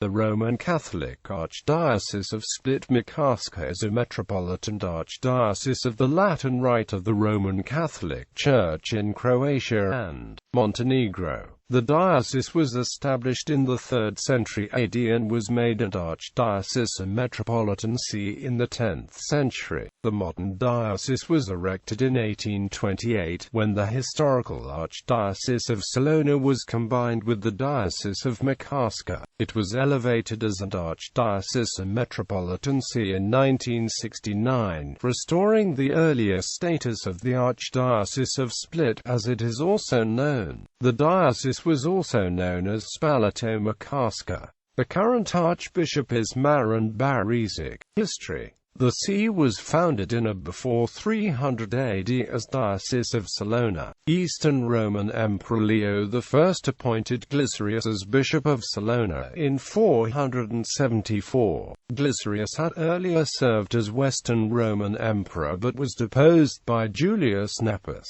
The Roman Catholic Archdiocese of Split-Makarska is a Metropolitan Archdiocese of the Latin Rite of the Roman Catholic Church in Croatia and Montenegro. The diocese was established in the 3rd century AD and was made an Archdiocese and Metropolitan see in the 10th century. The modern diocese was erected in 1828, when the historical Archdiocese of Salona was combined with the Diocese of Makarska. It was elevated as an Archdiocese and Metropolitan see in 1969, restoring the earlier status of the Archdiocese of Split, as it is also known. The diocese was also known as Split-Makarska. The current archbishop is Marin Barišić. History. The see was founded in before 300 AD as Diocese of Salona. Eastern Roman Emperor Leo I appointed Glycerius as Bishop of Salona in 474. Glycerius had earlier served as Western Roman Emperor but was deposed by Julius Nepos.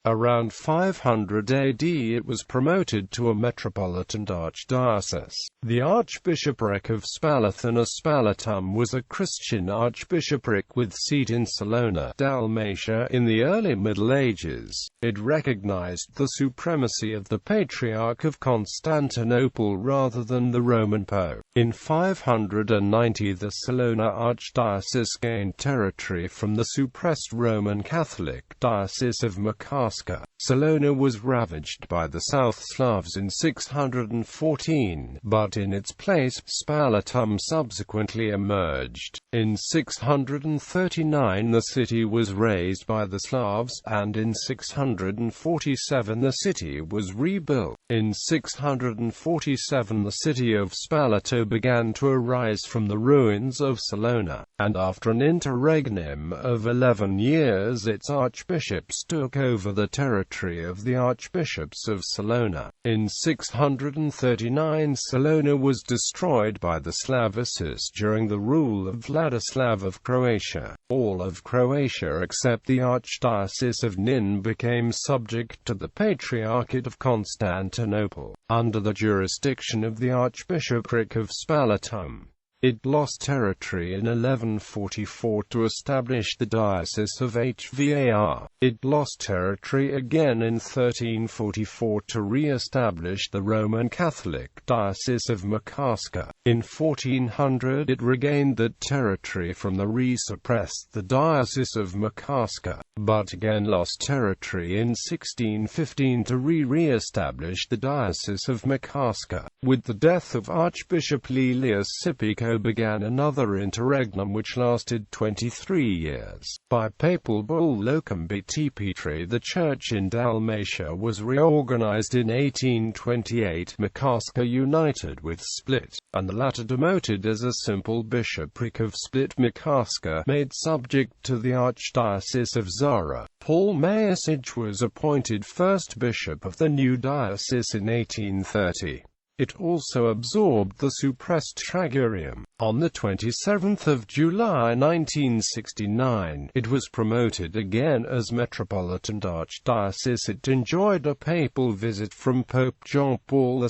Around 500 AD it was promoted to a Metropolitan Archdiocese. The Archbishopric of Spalathon or Spalatum was a Christian archbishopric with seat in Salona, Dalmatia, in the early Middle Ages. It recognized the supremacy of the Patriarch of Constantinople rather than the Roman Pope. In 590 the Salona Archdiocese gained territory from the suppressed Roman Catholic Diocese of Makarska. Salona was ravaged by the South Slavs in 614, but in its place, Spalatum subsequently emerged. In 639 the city was razed by the Slavs, and in 647 the city was rebuilt. In 647 the city of Spalato began to arise from the ruins of Salona, and after an interregnum of 11 years its archbishops took over the territory of the archbishops of Salona. In 639 Salona was destroyed by the Slavists during the rule of Vladislav of Croatia. All of Croatia except the Archdiocese of Nin became subject to the Patriarchate of Constantinople, under the jurisdiction of the Archbishopric of Spalatum. It lost territory in 1144 to establish the Diocese of Hvar. It lost territory again in 1344 to re-establish the Roman Catholic Diocese of Makarska. In 1400 it regained that territory from the re-suppressed the Diocese of Makarska, but again lost territory in 1615 to re-establish the Diocese of Makarska. With the death of Archbishop Lelius Sipiko began another interregnum which lasted 23 years. By papal bull Locum Petri the church in Dalmatia was reorganized in 1828, Makarska united with Split, and the latter demoted as a simple bishopric of Split-Makarska, made subject to the Archdiocese of Zara. Paul Mayasic was appointed first bishop of the new diocese in 1830. It also absorbed the suppressed Tragurium. On the 27th of July 1969, it was promoted again as Metropolitan Archdiocese. It enjoyed a papal visit from Pope John Paul II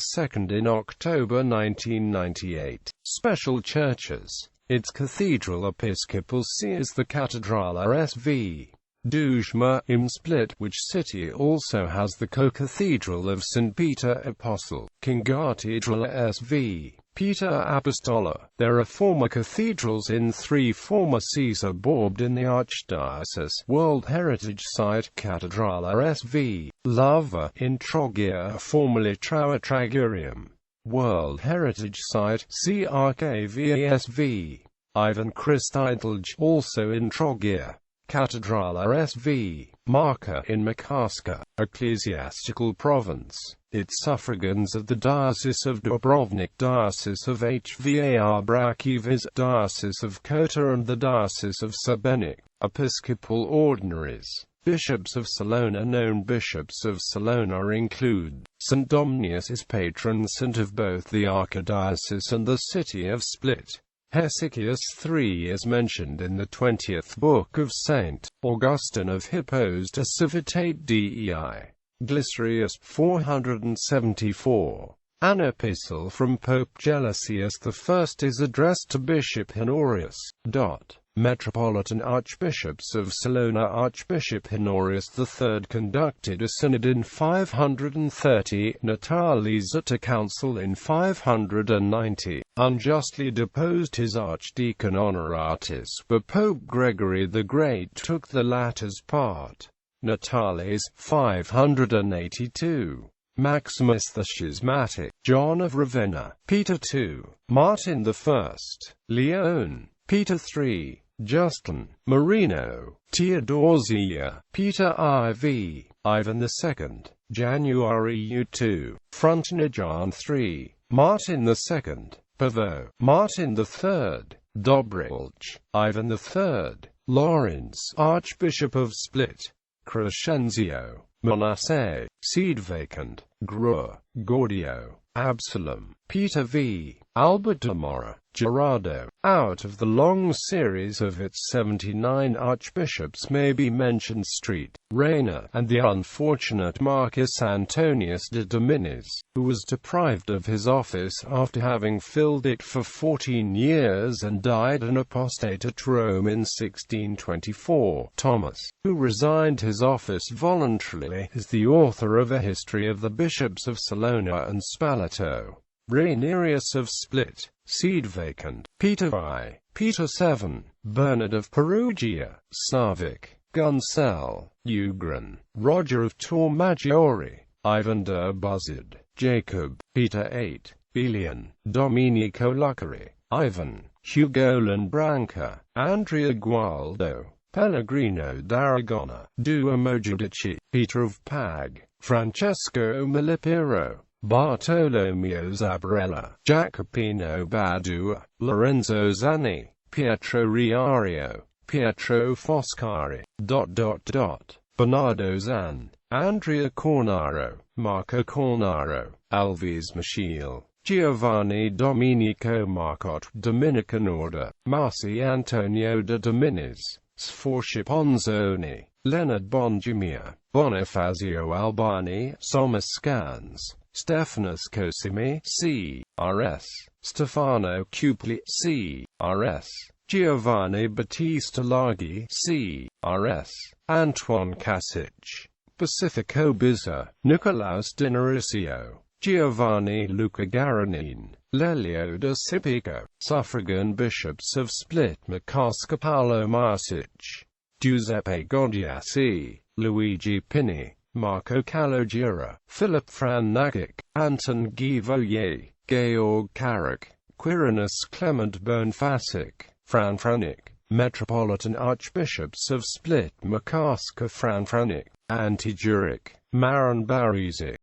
in October 1998. Special churches. Its cathedral episcopal see is the Cathedrala Dujma in Split, which city also has the co-cathedral of St. Peter Apostle, Cathedrala SV. Peter Apostola. There are former cathedrals in 3 former sees absorbed in the Archdiocese. World Heritage Site Cathedrala SV. Lava in Trogir, formerly Tragurium. World Heritage Site CRKVSV. Ivan Christidlj, also in Trogir. Cathedrala SV. Marka in Makarska. Ecclesiastical province. Its suffragans of the Diocese of Dubrovnik, Diocese of Hvar Brakivis, Diocese of Kota and the Diocese of Šabenik. Episcopal ordinaries. Bishops of Salona. Known bishops of Salona include St. Domnius is patron saint of both the Archdiocese and the city of Split. Hesychius III is mentioned in the 20th book of St. Augustine of Hippos de Civitate Dei. Glycerius 474. An epistle from Pope Gelasius I is addressed to Bishop Honorius. Metropolitan Archbishops of Salona. Archbishop Honorius III conducted a synod in 530, Natalis at a council in 590, unjustly deposed his archdeacon Honoratus, but Pope Gregory the Great took the latter's part. Natalis, 582. Maximus the Schismatic, John of Ravenna, Peter II, Martin I, Leone, Peter III, Justin, Marino, Theodosia, Peter IV, Ivan II, January U2, Frontinan III, Martin II, Pavot, Martin III, Dobrilj, Ivan III, Lawrence, Archbishop of Split, Crescenzio, Manasseh, seed vacant, Grua, Gaudio, Absalom, Peter V, Albert de Mora, Gerardo. Out of the long series of its 79 archbishops may be mentioned Street, Reina, and the unfortunate Marcus Antonius de Dominis, who was deprived of his office after having filled it for 14 years and died an apostate at Rome in 1624. Thomas, who resigned his office voluntarily, is the author of a history of the bishops of Salona and Spoleto. Ranierius of Split, seed vacant, Peter I, Peter VII, Bernard of Perugia, Slavic, Guncel, Ugrin, Roger of Tormaggiore, Ivan de Buzzard, Jacob, Peter VIII, Belian, Domenico Lucari, Ivan, Hugolan Branca, Andrea Gualdo, Pellegrino d'Aragona, Duomo Giudici, Peter of Pag, Francesco Malipiro, Bartolomeo Zabarella, Jacopino Badua, Lorenzo Zanni, Pietro Riario, Pietro Foscari, Bernardo Zan, Andrea Cornaro, Marco Cornaro, Alves Michele, Giovanni Domenico Marcotte, Dominican Order, Marci Antonio de Dominis, Sforcia Ponzoni, Leonard Bonjumia, Bonifacio Albani, Somas Scans, Stephanus Cosimi, C.R.S., Stefano Cupli, C.R.S., Giovanni Battista Laghi, C.R.S., Antoine Kasic, Pacifico Bizza, Nicolaus Dinaricio, Giovanni Luca Garanin, Lelio de Cipico, Suffragan bishops of Split-Makarska. Paolo Marsic, Giuseppe Godiasi, Luigi Pini, Marco Calogera, Philip Franagic, Anton Givoyer, Georg Carrick, Quirinus Clement Bernfasic, Fran Franic, Metropolitan Archbishops of Split-Makarska. Fran Franic, Anti-Juric, Maron Barizic,